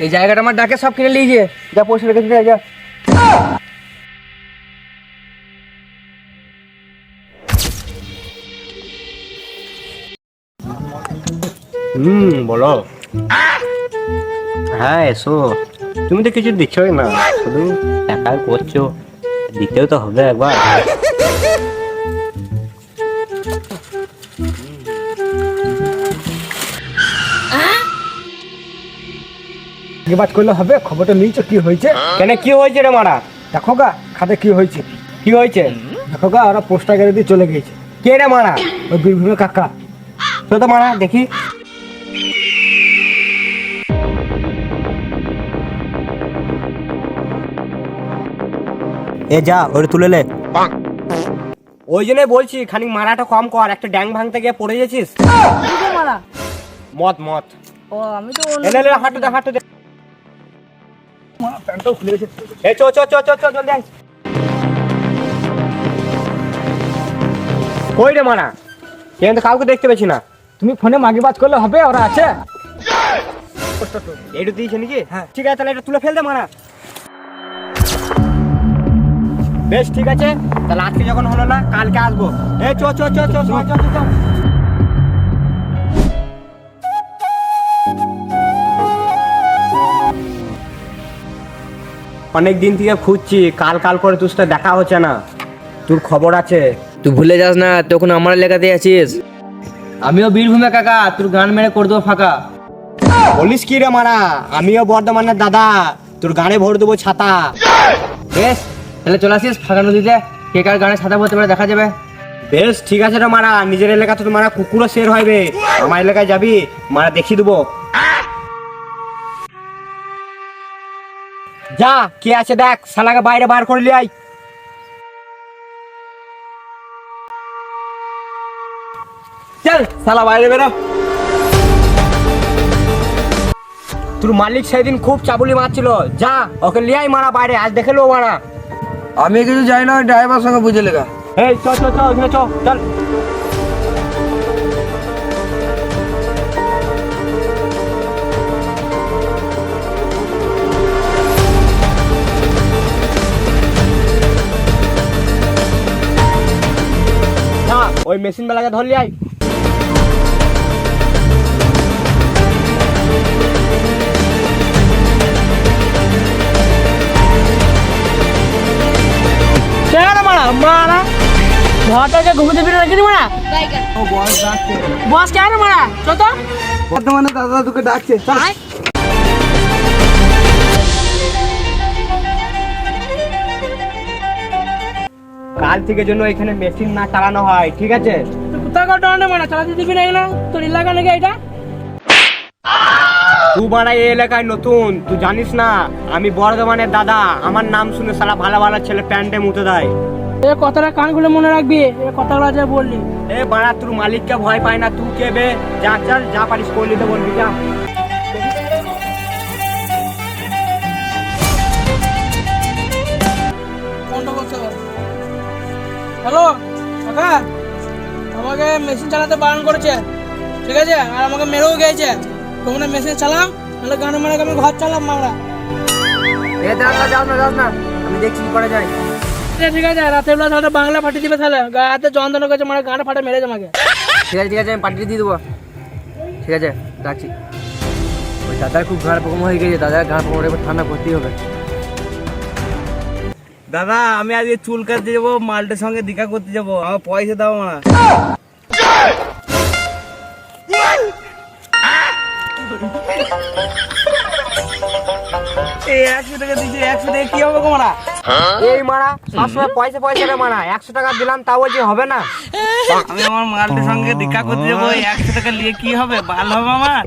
এই জায়গাটা আমার ডাকে সব কিনে নিয়ে যা পয়সা রেখেছি যা। বলো। হ্যাঁ এসো। তুমি তো কিছু দিচ্ছই না, শুধু একাই করছো, দিতেও তো হবে একবার। বাদ করলে হবে, খবরটা নিয়েছো কি হয়েছে? কেন কি হয়েছে রে মারা? দেখো গা খাতে কি হয়েছে। কি হয়েছে? দেখো গা ওরা পোস্টার গেড়ে দিয়ে চলে গেছে। কে রে মারা? ওই বীরভূমের কাকা। তো তো মারা দেখি। এ যা ওরে তুলে লে। ওই জন্যই বলছি খানিক মারাটা কম কর, একটা ড্যাং ভাঙতে গিয়ে পড়ে গেছিস। মারা মত মত ও আমি তো এলে লে হাঁটু দে হাঁটু দে। প্যান্টটাও খুলে গেছে। এ চো চো চো চো চো জলদি আয়। কই রে মারা? কিন্তু কাউকে দেখতে পেছি না। তুমি ফোনে মাগিবাজ করলে হবে, ওরা আছে। এইটু দিয়েছে নাকি? হ্যাঁ। ঠিক আছে তাহলে এটা তুলে ফেল দে মারা। বেশ ঠিক আছে, তাহলে আজকে যখন হলো না কালকে আসবো। এই চো চো চো চো চো চো চো। অনেক দিন থেকে খুঁজছি, কাল কাল করে তোর সাথে দেখা হচ্ছে না। তোর খবর আছে? তুই ভুলে যাস না তখন আমার এলাকাতে আছিস। আমিও বীরভূমে কাকা, তোর গান মেরে করে দেবো ফাঁকা। বলিস কি রে মারা? আমিও বর্ধমানের দাদা, তোর গানে ভরে দেবো ছাতা। বেশ তাহলে চলে আসিস ফাঁকা নদীতে, কে কার গানে ছাতা পড়তে পারে দেখা যাবে। বেশ ঠিক আছে রে মারা, নিজের এলাকা তো মারা কুকুরও শের হইবে, আমার এলাকায় যাবি মারা দেখিয়ে দেবো। যা কে আছে দেখ, শালাকে বাইরে বার করে লিয়ে আয়। চল শালা বাইরে বেরো। তোর মালিক সেদিন খুব চাবুলি মারছিল, যা ওকে লিয়ে আয় মারা বাইরে, আজ দেখে লো মারা। আমি কিছু জানি না, ড্রাইভার সঙ্গে বুঝে লেগা। এই চ চ চ ওখানে চ চল। না ওই মেশিন বেলাকে ধরলি আয়। মারা মারা ঘরটাকে ঘুমোতে ফিরে রেখে দিই মারা বস কেন মারা চো তো বর্ধমানে দাদা তোকে ডাকছে। কাল থেকে জন্য এখানে মেশিন না চালানো হয়, ঠিক আছে? তুই কোথায় ঘরটা মারা চালাতে দিবি না এগুলো তোর এলাকা নাকি এটা তুই মারা এই এলাকায় নতুন, তুই জানিস না আমি বর্ধমানের দাদা, আমার নাম শুনে সারা ভালো ভালো ছেলে প্যান্টে মুতে দেয়। এ কথাটা কান খুলে মনে রাখবি, এ কথাগুলো যা বললি। এ বাড়া তোর মালিককে ভয় পায় না, তুই কে বে? যা চল যা পারিস করলি তো বলবি যা। হ্যালো কাকা, আমাকে মেশিন চালাতে বারণ করেছে, ঠিক আছে? আর আমাকে মেরেও গেছে। তোমরা মেশিন চালাও, নাহলে গান মেরে আমি ঘর চালাম মারা। এ যাস না যাস না যাস না, আমি দেখছি কি করা যায়। ঠিক আছে রাতের বেলা তাহলে বাংলা ফাটিয়ে দিবে, তাহলে গাতে যন্ত্রণা করেছে মানে গান ফাটে মেরেছে আমাকে। ঠিক আছে আমি পাঠিয়ে দিয়ে দেবো। ঠিক আছে রাখছি। ওই দাদার খুব ঘাড় প্রকম হয়ে গেছে, দাদার ঘাড় প্রকম এবার ঠান্ডা করতেই হবে। দাদা আমি আজকে চুল কাটতে যাবো, মালটার সঙ্গে দেখা করতে যাবো, আমার পয়সা দাও না। এই 100 টাকা দিয়েছি, 100 টাকা কি হবে গো মারা? এই মারা সবসময় পয়সা পয়সা রে মারা, 100 টাকা দিলাম তাও বলছি হবে না। আমি আমার মালটার সঙ্গে দেখা করতে যাবো, 100 টাকা নিয়ে কি হবে? ভালো হবে আমার?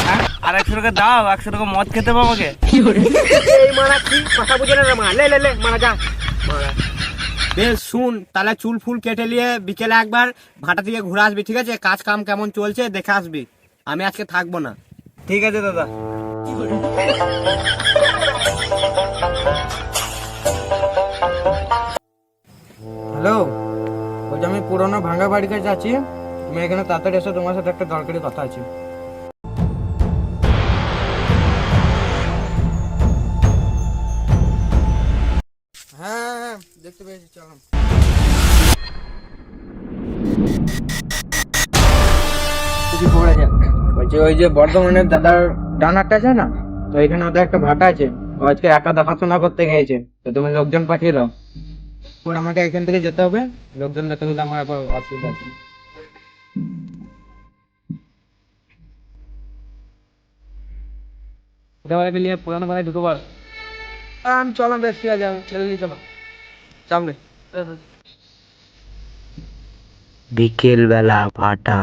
হ্যাঁ? আর 100 টাকা দাও, 100 টাকা মদ খেতে হবে আমাকে। এই মারা কি কথা বুঝে না রে মারা, লে লে লে মারা যা মারা। বেশ শুন, তাহলে চুল ফুল কেটে নিয়ে বিকেলে একবার ভাটা থেকে ঘুরে আসবি, ঠিক আছে? কাজ কাম কেমন চলছে দেখে আসবি, আমি আজকে থাকবো না। ঠিক আছে দাদা। হ্যালো, বলছি আমি পুরোনো ভাঙা বাড়ির কাছে আছি, তুমি এখানে তাড়াতাড়ি এসো, তোমার সাথে একটা দরকারি কথা আছে। আছে চলো। তুই খবর আছে? বলছি ওই যে বর্ধমানের দাদার ডান হাতটা আছে না, তো এখানে ওদের একটা ভাটা আছে, ও আজকে একা দেখাশোনা করতে গিয়েছে, তো তুমি লোকজন পাঠিয়ে দাও। পর আমাকে এখান থেকে যেতে হবে, লোকজন যেতে হলে আমার আবার অসুবিধা আছে। ওটা নিয়ে পুরানো ভাড়ায় ঢুকে পড়। চলো বেশ, ঠিক আছে, ছেলে নিয়ে চলো সামনে। বিকেল বেলা ভাটা।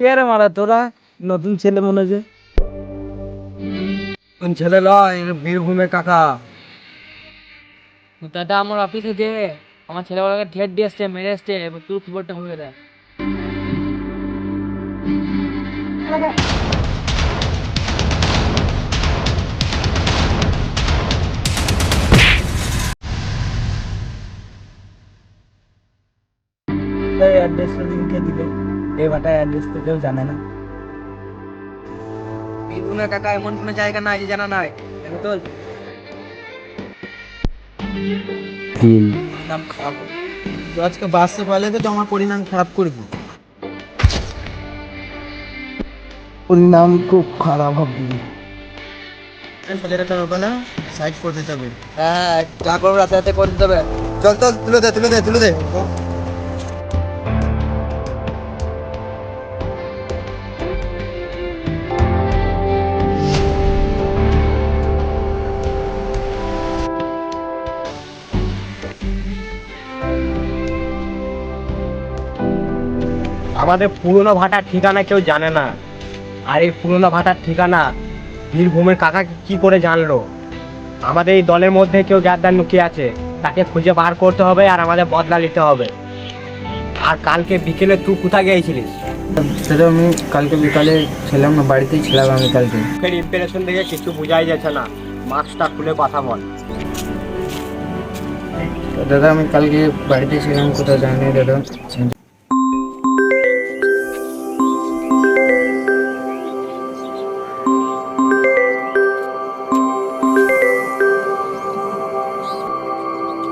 কে রে মারা তোরা? নতুন ছেলে মনে হচ্ছে। ছেলে লয়, বীরভূমের কাকা। দাদা আমার অফিসে যে আমার ছেলেগুলোকে ঠেট দিয়ে আসছে, মেরে আসছে, এবার তুই খবরটা হয়ে দেয়। এই অ্যাড্রেসটা লিখে দিলে, এই ভাটা অ্যাড্রেস তো কেউ জানে না। বীরভূমের কাকা এমন কোনো জায়গা নাই যে জানা নাই, তো নাম খারাপ। তো আজকে বাসে পারলে তো আমার পরিণাম খারাপ করবি। পরিণাম খুব খারাপ হবে। ছেলেটা হবে না, সাইড করে দিতে হবে। হ্যাঁ, যা করবো রাতে রাতে করে দিতে হবে। চল তো, তুলে দে তুলে দে তুলে দে। আমাদের পুরনো ভাটার ঠিকানা কেউ জানে না, আর এই পুরনো ভাটার ঠিকানা বীরভূমের কাকা কি করে জানলো? আমাদের এই দলের মধ্যে কেউ গ্যাদার লুকিয়ে আছে, তাকে খুঁজে বার করতে হবে আর আমাদের বদলা নিতে হবে। আর কালকে বিকেলে তুই কোথায় গিয়েছিলিস? সেটা আমি কালকে বিকালে ছিলাম না, বাড়িতেই ছিলাম আমি কালকে। মুখের ইম্প্রেশন দেখে কিছু বোঝাই যাচ্ছে না, মাস্কটা খুলে কথা বল। দাদা আমি কালকে বাড়িতে ছিলাম, কোথাও জানি দাদা।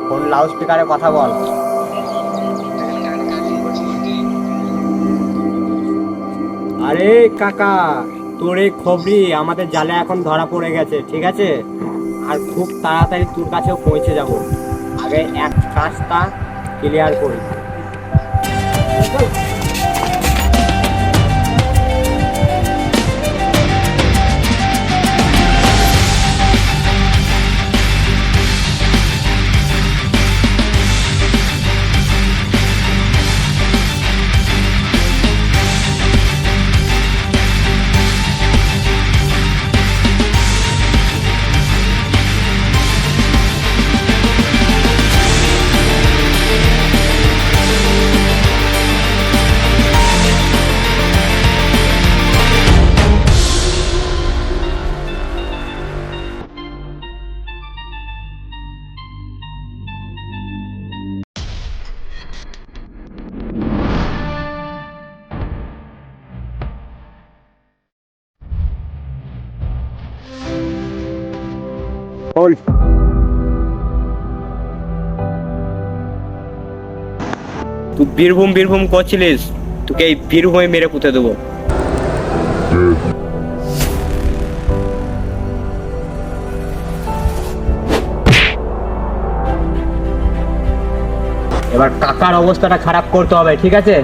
ফোন লাউড স্পিকারে কথা বল। আরে কাকা, তোর এই খবরই আমাদের জালে এখন ধরা পড়ে গেছে, ঠিক আছে? আর খুব তাড়াতাড়ি তোর কাছেও পৌঁছে যাব। আগে এক কাজটা ক্লিয়ার করি। বল। তুই বীরভূম বীরভূম করছিলিস, তোকে এই বীরভূমে মেরে পুঁতে দেবো। এবার কাকার অবস্থাটা খারাপ করতে হবে, ঠিক আছে?